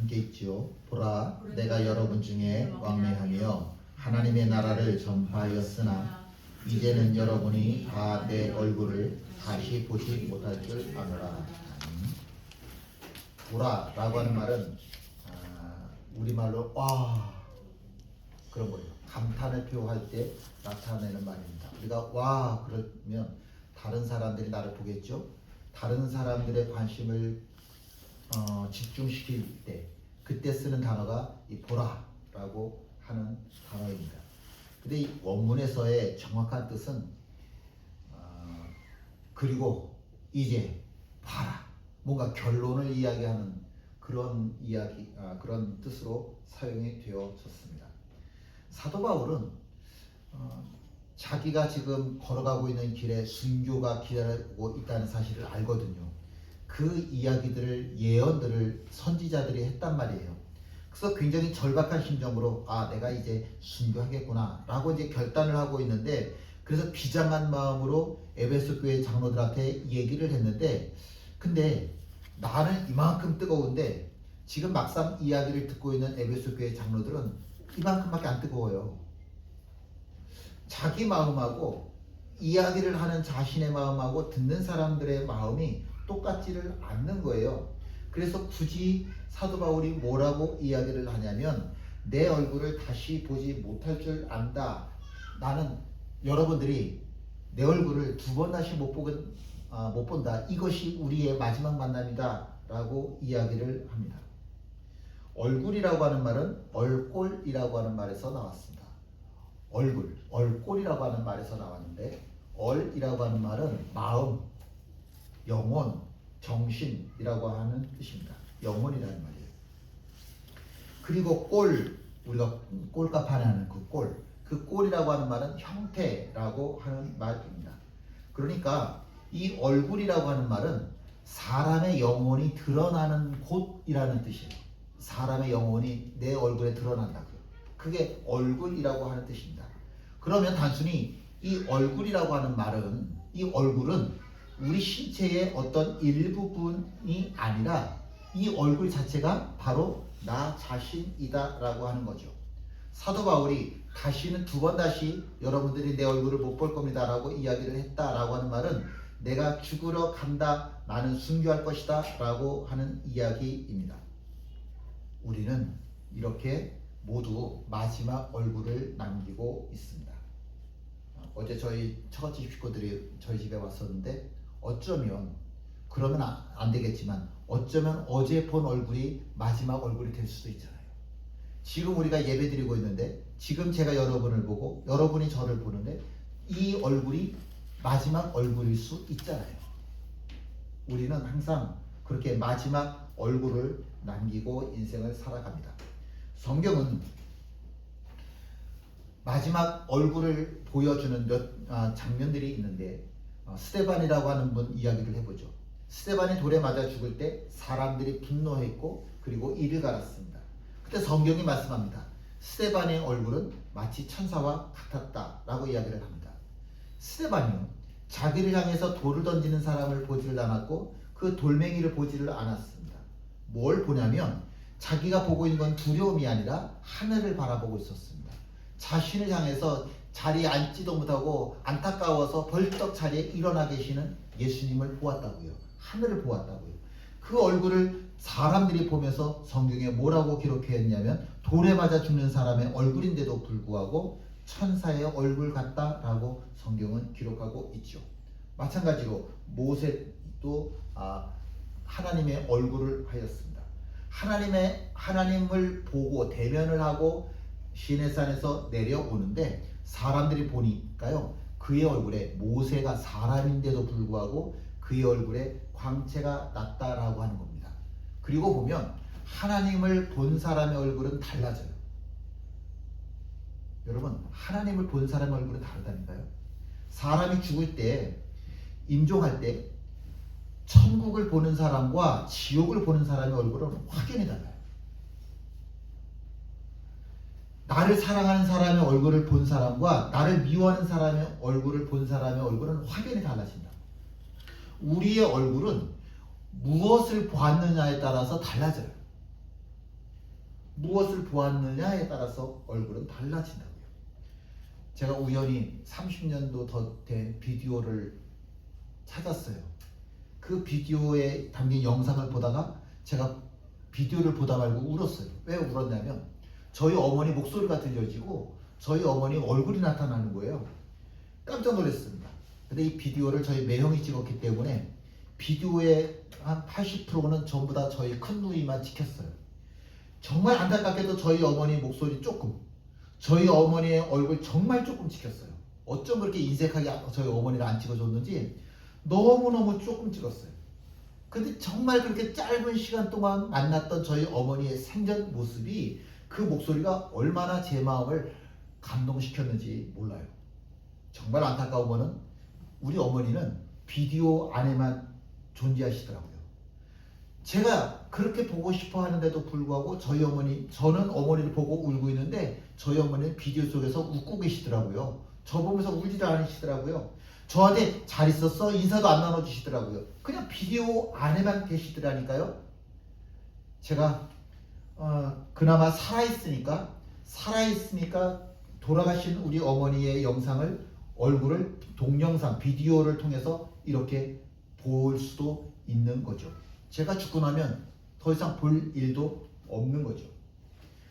함께 읽지요. 보라, 내가 여러분 중에 왕래하며 하나님의 나라를 전파하였으나 이제는 여러분이 다 내 얼굴을 다시 보지 못할 줄 아노라. 보라라고 하는 말은 우리말로 와 그런 거예요. 감탄을 표할 때 나타내는 말입니다. 우리가 와 그러면 다른 사람들이 나를 보겠죠. 다른 사람들의 관심을 집중시킬 때 그때 쓰는 단어가 이 보라라고 하는 단어입니다. 근데 이 원문에서의 정확한 뜻은 그리고 이제 봐라, 뭔가 결론을 이야기하는 그런 그런 뜻으로 사용이 되어졌습니다. 사도 바울은 자기가 지금 걸어가고 있는 길에 순교가 기다리고 있다는 사실을 알거든요. 그 이야기들을 예언들을 선지자들이 했단 말이에요. 그래서 굉장히 절박한 심정으로 내가 이제 순교하겠구나 라고 이제 결단을 하고 있는데, 그래서 비장한 마음으로 에베소 교회 장로들한테 얘기를 했는데, 근데 나는 이만큼 뜨거운데 지금 막상 이야기를 듣고 있는 에베소 교회 장로들은 이만큼밖에 안 뜨거워요. 자기 마음하고 이야기를 하는 자신의 마음하고 듣는 사람들의 마음이 똑같지를 않는 거예요. 그래서 굳이 사도 바울이 뭐라고 이야기를 하냐면, 내 얼굴을 다시 보지 못할 줄 안다. 나는 여러분들이 내 얼굴을 두 번 다시 못 본다. 이것이 우리의 마지막 만남이다 라고 이야기를 합니다. 얼굴이라고 하는 말은 얼꼴이라고 하는 말에서 나왔습니다. 얼굴, 얼꼴이라고 하는 말에서 나왔는데, 얼이라고 하는 말은 마음, 영혼, 정신이라고 하는 뜻입니다. 영혼이라는 말이에요. 그리고 꼴, 우리가 꼴값 하는 그 꼴, 그 꼴이라고 하는 말은 형태라고 하는 말입니다. 그러니까 이 얼굴이라고 하는 말은 사람의 영혼이 드러나는 곳이라는 뜻이에요. 사람의 영혼이 내 얼굴에 드러난다고요. 그게 얼굴이라고 하는 뜻입니다. 그러면 단순히 이 얼굴이라고 하는 말은, 이 얼굴은 우리 신체의 어떤 일부분이 아니라 이 얼굴 자체가 바로 나 자신이다 라고 하는 거죠. 사도 바울이 다시는 두 번 다시 여러분들이 내 얼굴을 못 볼 겁니다 라고 이야기를 했다라고 하는 말은 내가 죽으러 간다, 나는 순교할 것이다 라고 하는 이야기입니다. 우리는 이렇게 모두 마지막 얼굴을 남기고 있습니다. 어제 저희 처갓집 식구들이 저희 집에 왔었는데, 어쩌면 그러면 안 되겠지만 어쩌면 어제 본 얼굴이 마지막 얼굴이 될 수도 있잖아요. 지금 우리가 예배 드리고 있는데, 지금 제가 여러분을 보고 여러분이 저를 보는데 이 얼굴이 마지막 얼굴일 수 있잖아요. 우리는 항상 그렇게 마지막 얼굴을 남기고 인생을 살아갑니다. 성경은 마지막 얼굴을 보여주는 몇 장면들이 있는데, 스데반이라고 하는 분 이야기를 해보죠. 스데반이 돌에 맞아 죽을 때 사람들이 분노했고 그리고 이를 갈았습니다. 그때 성경이 말씀합니다. 스데반의 얼굴은 마치 천사와 같았다 라고 이야기를 합니다. 스데반이요, 자기를 향해서 돌을 던지는 사람을 보지를 않았고 그 돌멩이를 보지를 않았습니다. 뭘 보냐면 자기가 보고 있는 건 두려움이 아니라 하늘을 바라보고 있었습니다. 자신을 향해서 자리에 앉지도 못하고 안타까워서 벌떡 자리에 일어나 계시는 예수님을 보았다고요. 하늘을 보았다고요. 그 얼굴을 사람들이 보면서 성경에 뭐라고 기록했냐면, 돌에 맞아 죽는 사람의 얼굴인데도 불구하고 천사의 얼굴 같다라고 성경은 기록하고 있죠. 마찬가지로 모세도 하나님의 얼굴을 하였습니다. 하나님을 보고 대면을 하고 시내산에서 내려오는데 사람들이 보니까요, 그의 얼굴에, 모세가 사람인데도 불구하고 그의 얼굴에 광채가 났다라고 하는 겁니다. 그리고 보면 하나님을 본 사람의 얼굴은 달라져요. 여러분, 하나님을 본 사람의 얼굴은 다르다니까요. 사람이 죽을 때, 임종할 때 천국을 보는 사람과 지옥을 보는 사람의 얼굴은 확연히 달라요. 나를 사랑하는 사람의 얼굴을 본 사람과 나를 미워하는 사람의 얼굴을 본 사람의 얼굴은 확연히 달라진다. 우리의 얼굴은 무엇을 보았느냐에 따라서 달라져요. 무엇을 보았느냐에 따라서 얼굴은 달라진다고요. 제가 우연히 30년도 더 된 비디오를 찾았어요. 그 비디오에 담긴 영상을 보다가 제가 비디오를 보다 말고 울었어요. 왜 울었냐면 저희 어머니 목소리가 들려지고 저희 어머니 얼굴이 나타나는 거예요. 깜짝 놀랐습니다. 근데 이 비디오를 저희 매형이 찍었기 때문에 비디오의 한 80%는 전부 다 저희 큰 누이만 찍혔어요. 정말 안타깝게도 저희 어머니 목소리 조금, 저희 어머니의 얼굴 정말 조금 찍혔어요. 어쩜 그렇게 인색하게 저희 어머니를 안 찍어줬는지 너무너무 조금 찍었어요. 근데 정말 그렇게 짧은 시간 동안 만났던 저희 어머니의 생전 모습이 그 목소리가 얼마나 제 마음을 감동시켰는지 몰라요. 정말 안타까운 거는 우리 어머니는 비디오 안에만 존재하시더라고요. 제가 그렇게 보고 싶어 하는데도 불구하고 저희 어머니, 저는 어머니를 보고 울고 있는데 저희 어머니는 비디오 속에서 웃고 계시더라고요. 저 보면서 울지도 않으시더라고요. 저한테 잘 있었어? 인사도 안 나눠주시더라고요. 그냥 비디오 안에만 계시더라니까요. 제가 그나마 살아있으니까 돌아가신 우리 어머니의 영상을, 얼굴을 동영상, 비디오를 통해서 이렇게 볼 수도 있는 거죠. 제가 죽고 나면 더 이상 볼 일도 없는 거죠.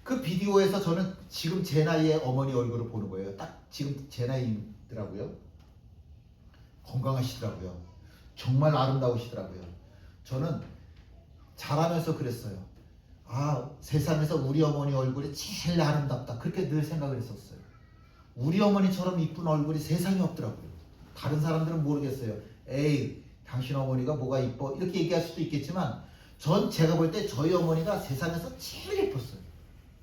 그 비디오에서 저는 지금 제 나이에 어머니 얼굴을 보는 거예요. 딱 지금 제 나이더라고요. 건강하시더라고요. 정말 아름다우시더라고요. 저는 자라면서 그랬어요. 아, 세상에서 우리 어머니 얼굴이 제일 아름답다. 그렇게 늘 생각을 했었어요. 우리 어머니처럼 이쁜 얼굴이 세상에 없더라고요. 다른 사람들은 모르겠어요. 에이, 당신 어머니가 뭐가 이뻐? 이렇게 얘기할 수도 있겠지만 전 제가 볼 때 저희 어머니가 세상에서 제일 예뻤어요.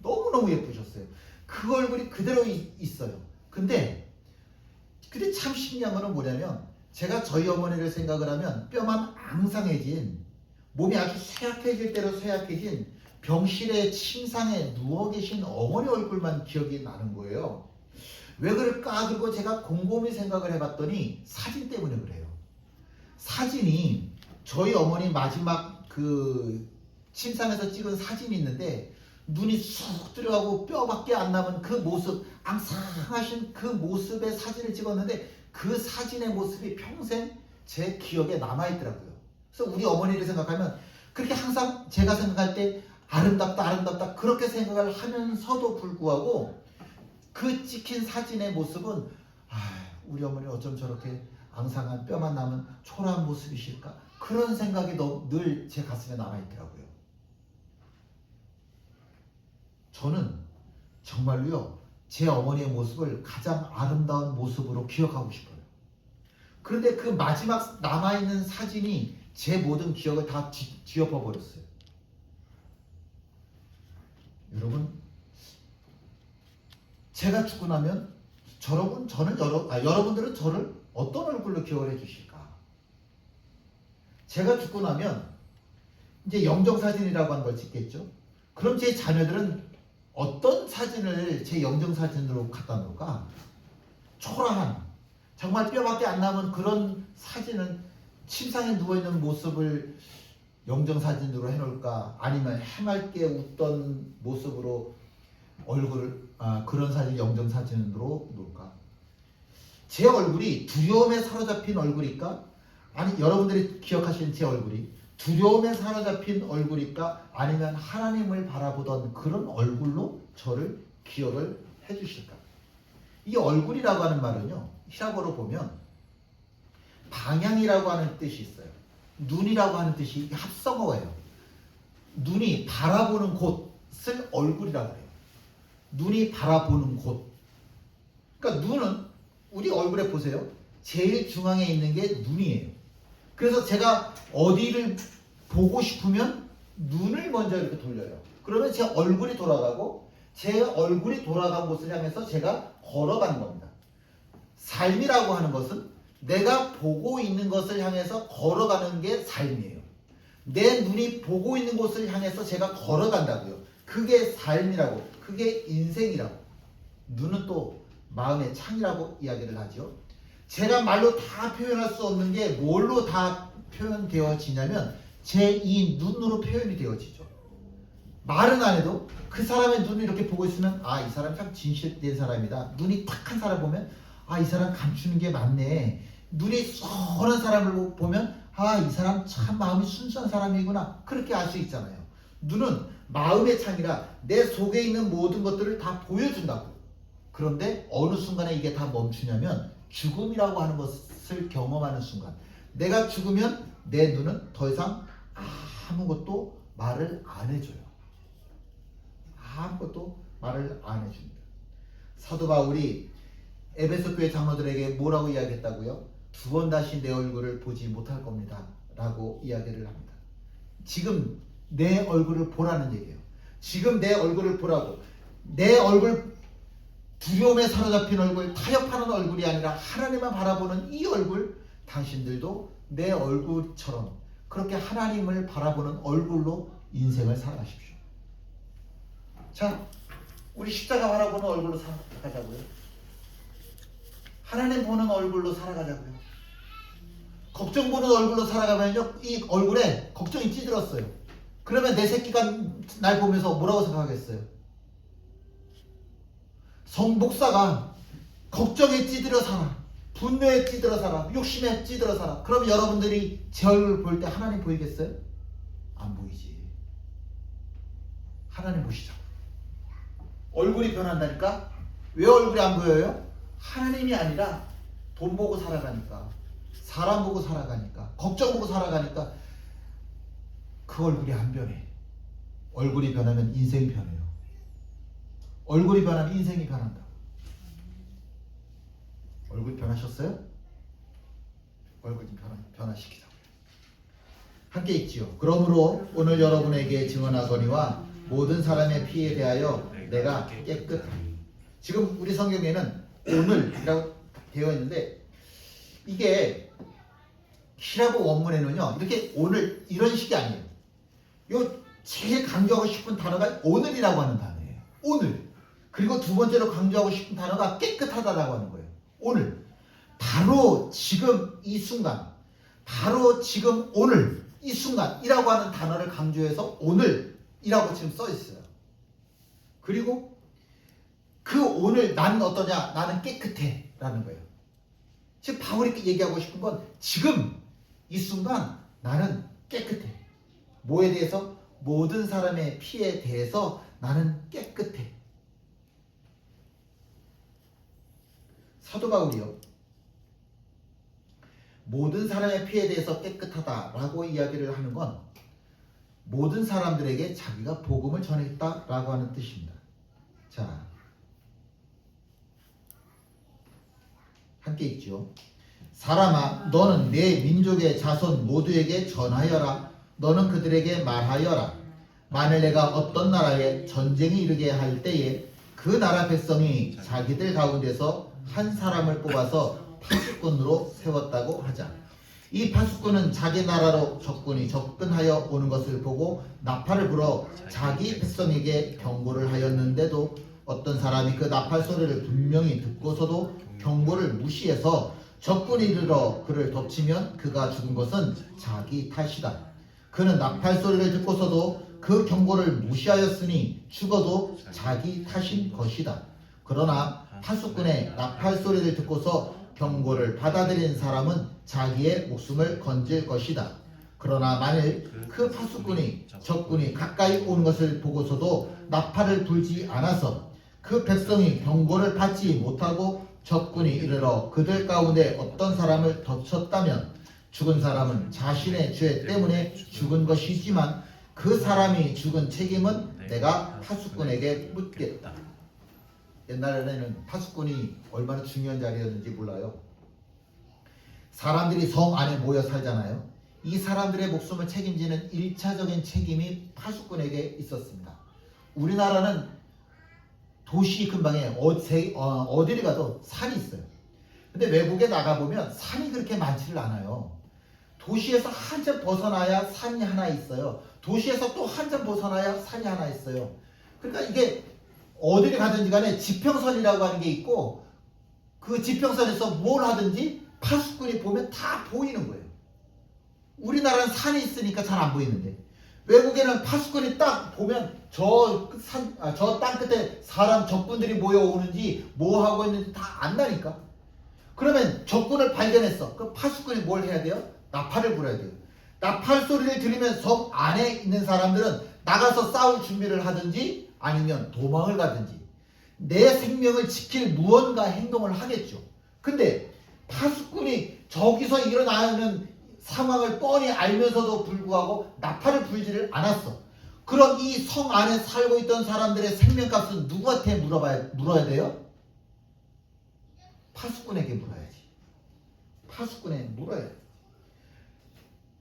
너무너무 예쁘셨어요. 그 얼굴이 그대로 있어요. 근데 참 신기한 거는 뭐냐면 제가 저희 어머니를 생각을 하면 뼈만 앙상해진, 몸이 아주 쇠약해질 대로 쇠약해진 병실의 침상에 누워 계신 어머니 얼굴만 기억이 나는 거예요. 왜 그럴까? 그리고 제가 곰곰이 생각을 해봤더니 사진 때문에 그래요. 사진이 저희 어머니 마지막 그 침상에서 찍은 사진이 있는데 눈이 쑥 들어가고 뼈밖에 안 남은 그 모습, 앙상하신 그 모습의 사진을 찍었는데 그 사진의 모습이 평생 제 기억에 남아있더라고요. 그래서 우리 어머니를 생각하면 그렇게 항상 제가 생각할 때 아름답다 그렇게 생각을 하면서도 불구하고 그 찍힌 사진의 모습은 우리 어머니 어쩜 저렇게 앙상한 뼈만 남은 초라한 모습이실까? 그런 생각이 늘 제 가슴에 남아있더라고요. 저는 정말로요, 제 어머니의 모습을 가장 아름다운 모습으로 기억하고 싶어요. 그런데 그 마지막 남아있는 사진이 제 모든 기억을 다 뒤엎어 버렸어요. 여러분, 제가 죽고 나면 여러분들은 저를 어떤 얼굴로 기억을 해주실까? 제가 죽고 나면 이제 영정사진이라고 하는 걸 찍겠죠. 그럼 제 자녀들은 어떤 사진을 제 영정사진으로 갖다 놓을까? 초라한, 정말 뼈밖에 안 남은 그런 사진은 침상에 누워있는 모습을 영정사진으로 해놓을까? 아니면 해맑게 웃던 모습으로 얼굴을 그런 사진 영정사진으로 놓을까? 제 얼굴이 두려움에 사로잡힌 얼굴일까? 아니, 여러분들이 기억하시는 제 얼굴이 두려움에 사로잡힌 얼굴일까? 아니면 하나님을 바라보던 그런 얼굴로 저를 기억을 해주실까? 이 얼굴이라고 하는 말은요, 히라보로 보면 방향이라고 하는 뜻이 있어요. 눈이라고 하는 뜻이 합성어예요. 눈이 바라보는 곳을 얼굴이라고 해요. 눈이 바라보는 곳. 그러니까 눈은 우리 얼굴에 보세요. 제일 중앙에 있는 게 눈이에요. 그래서 제가 어디를 보고 싶으면 눈을 먼저 이렇게 돌려요. 그러면 제 얼굴이 돌아가고 제 얼굴이 돌아간 곳을 향해서 제가 걸어가는 겁니다. 삶이라고 하는 것은 내가 보고 있는 것을 향해서 걸어가는 게 삶이에요. 내 눈이 보고 있는 곳을 향해서 제가 걸어간다고요. 그게 삶이라고, 그게 인생이라고. 눈은 또 마음의 창이라고 이야기를 하죠. 제가 말로 다 표현할 수 없는 게 뭘로 다 표현되어지냐면 제 이 눈으로 표현이 되어지죠. 말은 안 해도 그 사람의 눈을 이렇게 보고 있으면 아, 이 사람 참 진실된 사람이다. 눈이 탁한 사람 보면 아, 이 사람 감추는 게 많네. 눈이 선한 사람을 보면 아, 이 사람 참 마음이 순수한 사람이구나. 그렇게 알 수 있잖아요. 눈은 마음의 창이라 내 속에 있는 모든 것들을 다 보여준다고. 그런데 어느 순간에 이게 다 멈추냐면 죽음이라고 하는 것을 경험하는 순간, 내가 죽으면 내 눈은 더 이상 아무것도 말을 안 해줘요. 아무것도 말을 안 해줍니다. 사도 바울이 에베소 교회 장로들에게 뭐라고 이야기했다고요? 두 번 다시 내 얼굴을 보지 못할 겁니다 라고 이야기를 합니다. 지금 내 얼굴을 보라는 얘기예요. 지금 내 얼굴을 보라고. 내 얼굴, 두려움에 사로잡힌 얼굴, 타협하는 얼굴이 아니라 하나님만 바라보는 이 얼굴, 당신들도 내 얼굴처럼 그렇게 하나님을 바라보는 얼굴로 인생을 살아가십시오. 자, 우리 십자가 바라보는 얼굴로 살아가자고요. 하나님 보는 얼굴로 살아가자고요. 걱정 보는 얼굴로 살아가면요, 이 얼굴에 걱정이 찌들었어요. 그러면 내 새끼가 날 보면서 뭐라고 생각하겠어요? 성복사가 걱정에 찌들어 살아, 분노에 찌들어 살아, 욕심에 찌들어 살아. 그럼 여러분들이 제 얼굴 볼 때 하나님 보이겠어요? 안 보이지. 하나님 보시죠. 얼굴이 변한다니까? 왜 얼굴이 안 보여요? 하나님이 아니라 돈 보고 살아가니까, 사람 보고 살아가니까, 걱정 보고 살아가니까 그 얼굴이 안 변해. 얼굴이 변하면 인생이 변해요. 얼굴이 변하면 인생이 변한다. 얼굴 변하셨어요? 얼굴 좀 변화시키자고요. 함께 읽지요. 그러므로 오늘 여러분에게 증언하거니와 모든 사람의 피에 대하여 내가 깨끗하니. 지금 우리 성경에는 오늘이라고 되어 있는데, 이게 히라보 원문에는요, 이렇게 오늘 이런 식이 아니에요. 요 제일 강조하고 싶은 단어가 오늘이라고 하는 단어예요. 오늘. 그리고 두 번째로 강조하고 싶은 단어가 깨끗하다라고 하는 거예요. 오늘. 바로 지금 이 순간, 바로 지금 오늘 이 순간이라고 하는 단어를 강조해서 오늘이라고 지금 써 있어요. 그리고 그 오늘 나는 어떠냐? 나는 깨끗해 라는 거예요. 지금 바울이 얘기하고 싶은 건 지금 이 순간 나는 깨끗해. 뭐에 대해서? 모든 사람의 피에 대해서 나는 깨끗해. 사도 바울이요, 모든 사람의 피에 대해서 깨끗하다라고 이야기를 하는 건 모든 사람들에게 자기가 복음을 전했다라고 하는 뜻입니다. 자, 함께 읽죠. 사람아, 너는 내 민족의 자손 모두에게 전하여라. 너는 그들에게 말하여라. 만일 내가 어떤 나라에 전쟁이 이르게 할 때에 그 나라 백성이 자기들 가운데서 한 사람을 뽑아서 파수꾼으로 세웠다고 하자. 이 파수꾼은 자기 나라로 적군이 접근하여 오는 것을 보고 나팔을 불어 자기 백성에게 경고를 하였는데도 어떤 사람이 그 나팔 소리를 분명히 듣고서도 경고를 무시해서 적군이 이르러 그를 덮치면 그가 죽은 것은 자기 탓이다. 그는 나팔 소리를 듣고서도 그 경고를 무시하였으니 죽어도 자기 탓인 것이다. 그러나 파수꾼의 나팔 소리를 듣고서 경고를 받아들인 사람은 자기의 목숨을 건질 것이다. 그러나 만일 그 파수꾼이 적군이 가까이 오는 것을 보고서도 나팔을 불지 않아서 그 백성이 경고를 받지 못하고 적군이 이르러 그들 가운데 어떤 사람을 덮쳤다면 죽은 사람은 자신의 죄 때문에 죽은 것이지만 그 사람이 죽은 책임은 내가 파수꾼에게 묻겠다. 옛날에는 파수꾼이 얼마나 중요한 자리였는지 몰라요. 사람들이 성 안에 모여 살잖아요. 이 사람들의 목숨을 책임지는 1차적인 책임이 파수꾼에게 있었습니다. 우리나라는 도시 근방에 어디를 가도 산이 있어요. 근데 외국에 나가보면 산이 그렇게 많지를 않아요. 도시에서 한참 벗어나야 산이 하나 있어요. 도시에서 또 한참 벗어나야 산이 하나 있어요. 그러니까 이게 어디를 가든지 간에 지평선이라고 하는 게 있고, 그 지평선에서 뭘 하든지 파수꾼이 보면 다 보이는 거예요. 우리나라는 산이 있으니까 잘 안 보이는데 외국에는 파수꾼이 딱 보면 저 땅 끝에 사람 적군들이 모여오는지 뭐 하고 있는지 다 안다니까. 그러면 적군을 발견했어. 그럼 파수꾼이 뭘 해야 돼요? 나팔을 불어야 돼요. 나팔 소리를 들으면 성 안에 있는 사람들은 나가서 싸울 준비를 하든지 아니면 도망을 가든지 내 생명을 지킬 무언가 행동을 하겠죠. 근데 파수꾼이 저기서 일어나는 상황을 뻔히 알면서도 불구하고 나팔을 불지를 않았어. 그럼 이 성 안에 살고 있던 사람들의 생명값은 누구한테 물어야 돼요? 파수꾼에게 물어야지. 파수꾼에 물어야 돼.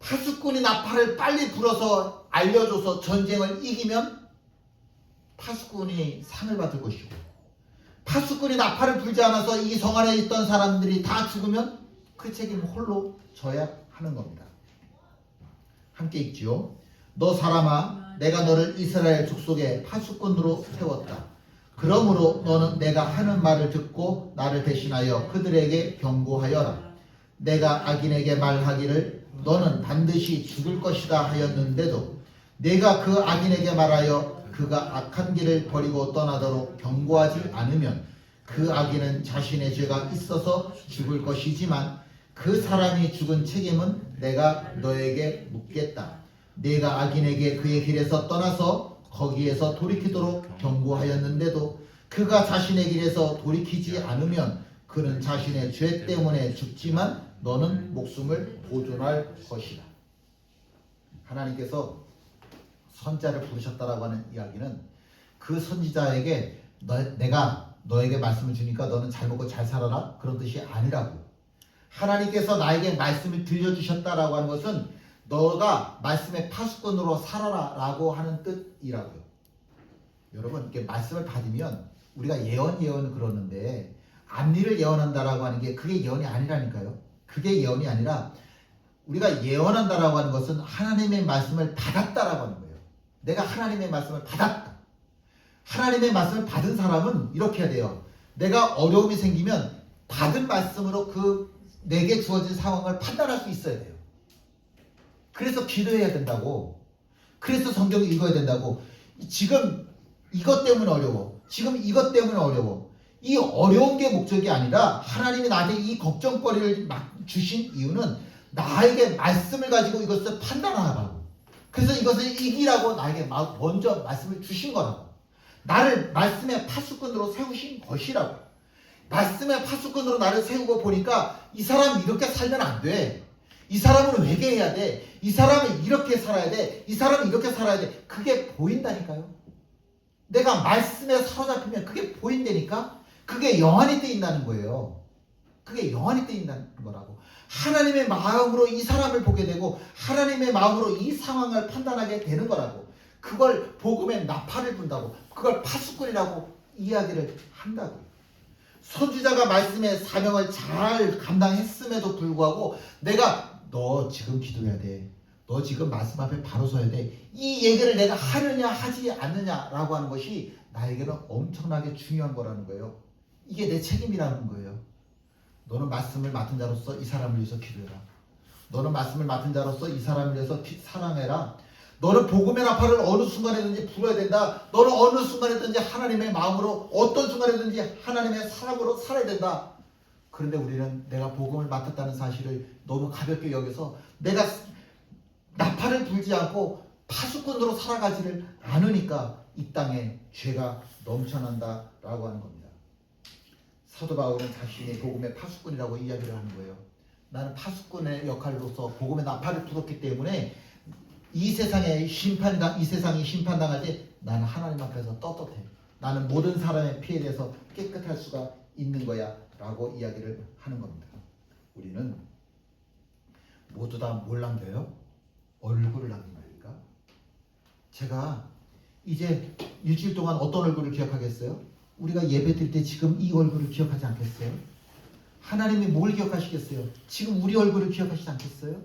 파수꾼이 나팔을 빨리 불어서 알려줘서 전쟁을 이기면 파수꾼이 상을 받을 것이고, 파수꾼이 나팔을 불지 않아서 이 성 안에 있던 사람들이 다 죽으면 그 책임을 홀로 져야 하는 겁니다. 함께 읽지요. 너 사람아, 내가 너를 이스라엘 족속의 파수꾼으로 세웠다. 그러므로 너는 내가 하는 말을 듣고 나를 대신하여 그들에게 경고하여라. 내가 악인에게 말하기를 너는 반드시 죽을 것이다 하였는데도 내가 그 악인에게 말하여 그가 악한 길을 버리고 떠나도록 경고하지 않으면 그 악인은 자신의 죄가 있어서 죽을 것이지만 그 사람이 죽은 책임은 내가 너에게 묻겠다. 내가 악인에게 그의 길에서 떠나서 거기에서 돌이키도록 경고하였는데도 그가 자신의 길에서 돌이키지 않으면 그는 자신의 죄 때문에 죽지만 너는 목숨을 보존할 것이다. 하나님께서 선자를 부르셨다라고 하는 이야기는 그 선지자에게 내가 너에게 말씀을 주니까 너는 잘 먹고 잘 살아라 그런 뜻이 아니라고. 하나님께서 나에게 말씀을 들려주셨다라고 하는 것은 너가 말씀의 파수꾼으로 살아라 라고 하는 뜻이라고요. 여러분, 이렇게 말씀을 받으면 우리가 예언을 그러는데 앞일을 예언한다라고 하는 게 그게 예언이 아니라니까요. 그게 예언이 아니라 우리가 예언한다라고 하는 것은 하나님의 말씀을 받았다라고 하는 거예요. 내가 하나님의 말씀을 받았다. 하나님의 말씀을 받은 사람은 이렇게 해야 돼요. 내가 어려움이 생기면 받은 말씀으로 그 내게 주어진 상황을 판단할 수 있어야 돼요. 그래서 기도해야 된다고. 그래서 성경을 읽어야 된다고. 지금 이것 때문에 어려워. 지금 이것 때문에 어려워. 이 어려운 게 목적이 아니라 하나님이 나한테 이 걱정거리를 막 주신 이유는 나에게 말씀을 가지고 이것을 판단하라고. 그래서 이것을 이기라고 나에게 먼저 말씀을 주신 거라고. 나를 말씀의 파수꾼으로 세우신 것이라고. 말씀의 파수꾼으로 나를 세우고 보니까 이 사람이 이렇게 살면 안 돼. 이 사람은 회개해야 돼. 이 사람은 이렇게 살아야 돼. 이 사람은 이렇게 살아야 돼. 그게 보인다니까요. 내가 말씀에 사로잡히면 그게 보인다니까. 그게 영안이 뜨인다는 거예요. 그게 영안이 뜨인다는 거라고. 하나님의 마음으로 이 사람을 보게 되고 하나님의 마음으로 이 상황을 판단하게 되는 거라고. 그걸 복음의 나팔을 분다고. 그걸 파수꾼이라고 이야기를 한다고. 선지자가 말씀의 사명을 잘 감당했음에도 불구하고 내가 너 지금 기도해야 돼. 너 지금 말씀 앞에 바로 서야 돼. 이 얘기를 내가 하느냐 하지 않느냐라고 하는 것이 나에게는 엄청나게 중요한 거라는 거예요. 이게 내 책임이라는 거예요. 너는 말씀을 맡은 자로서 이 사람을 위해서 기도해라. 너는 말씀을 맡은 자로서 이 사람을 위해서 사랑해라. 너는 복음의 나팔을 어느 순간에든지 불어야 된다. 너는 어느 순간에든지 하나님의 마음으로 어떤 순간에든지 하나님의 사람으로 살아야 된다. 그런데 우리는 내가 복음을 맡았다는 사실을 너무 가볍게 여겨서 내가 나팔을 불지 않고 파수꾼으로 살아가지를 않으니까 이 땅에 죄가 넘쳐난다라고 하는 겁니다. 사도 바울은 자신이 복음의 파수꾼이라고 이야기를 하는 거예요. 나는 파수꾼의 역할로서 복음의 나팔을 불었기 때문에 이 세상이 심판당할 때 나는 하나님 앞에서 떳떳해. 나는 모든 사람의 피해에 대해서 깨끗할 수가 있는 거야 라고 이야기를 하는 겁니다. 우리는 모두 다 뭘 남겨요? 얼굴을 남깁니까? 제가 이제 일주일 동안 어떤 얼굴을 기억하겠어요? 우리가 예배 드릴 때 지금 이 얼굴을 기억하지 않겠어요? 하나님이 뭘 기억하시겠어요? 지금 우리 얼굴을 기억하시지 않겠어요?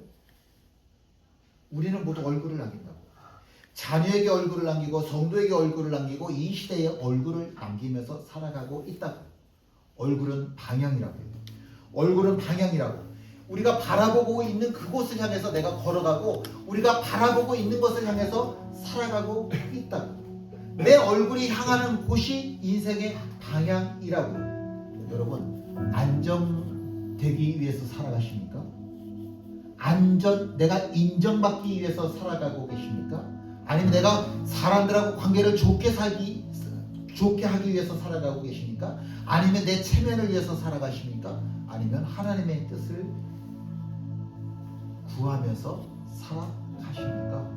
우리는 모두 얼굴을 남긴다고. 자녀에게 얼굴을 남기고 성도에게 얼굴을 남기고 이 시대에 얼굴을 남기면서 살아가고 있다고. 얼굴은 방향이라고. 얼굴은 방향이라고. 우리가 바라보고 있는 그곳을 향해서 내가 걸어가고 우리가 바라보고 있는 것을 향해서 살아가고 있다. 내 얼굴이 향하는 곳이 인생의 방향이라고. 여러분, 안정되기 위해서 살아가십니까? 내가 인정받기 위해서 살아가고 계십니까? 아니면 내가 사람들하고 관계를 좋게 하기 위해서 살아가고 계십니까? 아니면 내 체면을 위해서 살아가십니까? 아니면 하나님의 뜻을 구하면서 살아가십니까?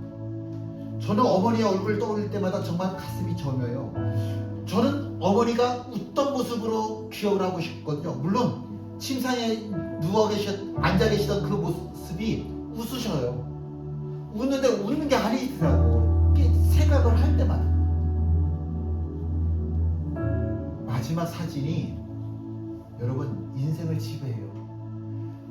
저는 어머니의 얼굴 떠올릴 때마다 정말 가슴이 저며요. 저는 어머니가 웃던 모습으로 기억을 하고 싶거든요. 물론 침상에 앉아 계시던 그 모습이 웃으셔요. 웃는데 웃는 게 아니더라고. 이게 생각을 할 때마다. 마지막 사진이 여러분 인생을 지배해요.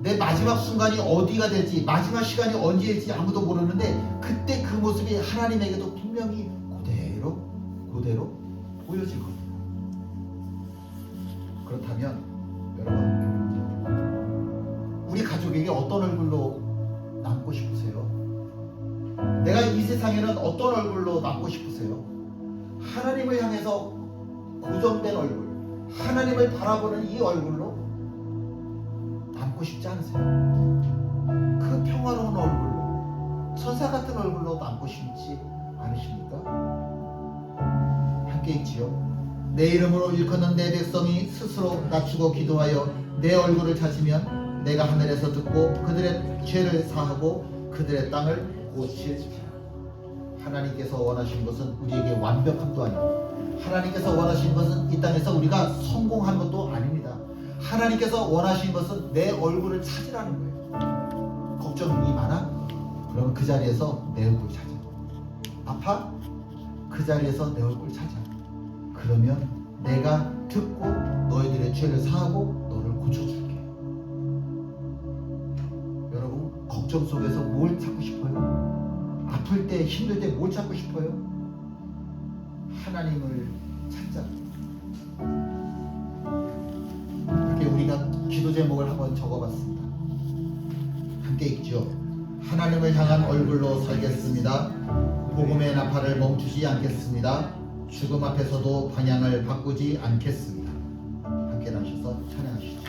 내 마지막 순간이 어디가 될지, 마지막 시간이 언제일지 아무도 모르는데 그때 그 모습이 하나님에게도 분명히 그대로 보여질 겁니다. 그렇다면 여러분, 우리 가족에게 어떤 얼굴로 남고 싶으세요? 내가 이 세상에는 어떤 얼굴로 남고 싶으세요? 하나님을 향해서 고정된 얼굴, 하나님을 바라보는 이 얼굴로 남고 싶지 않으세요? 그 평화로운 얼굴로, 천사 같은 얼굴로 남고 싶지 않으십니까? 함께 읽지요. 내 이름으로 일컫는 내 백성이 스스로 낮추고 기도하여 내 얼굴을 찾으면 내가 하늘에서 듣고 그들의 죄를 사하고 그들의 땅을 고칠지라. 하나님께서 원하신 것은 우리에게 완벽함도 아니고, 하나님께서 원하신 것은 이 땅에서 우리가 성공한 것도 아닙니다. 하나님께서 원하신 것은 내 얼굴을 찾으라는 거예요. 걱정이 많아? 그러면 그 자리에서 내 얼굴 찾아. 아파? 그 자리에서 내 얼굴 찾아. 그러면 내가 듣고 너희들의 죄를 사하고 너를 고쳐줄게. 여러분, 걱정 속에서 뭘 찾고 싶어요? 아플 때, 힘들 때 뭘 찾고 싶어요? 하나님을 찾자. 이렇게 우리가 기도 제목을 한번 적어봤습니다. 함께 읽죠. 하나님을 향한 얼굴로 살겠습니다. 복음의 나팔을 멈추지 않겠습니다. 죽음 앞에서도 방향을 바꾸지 않겠습니다. 함께 나셔서 찬양하시죠.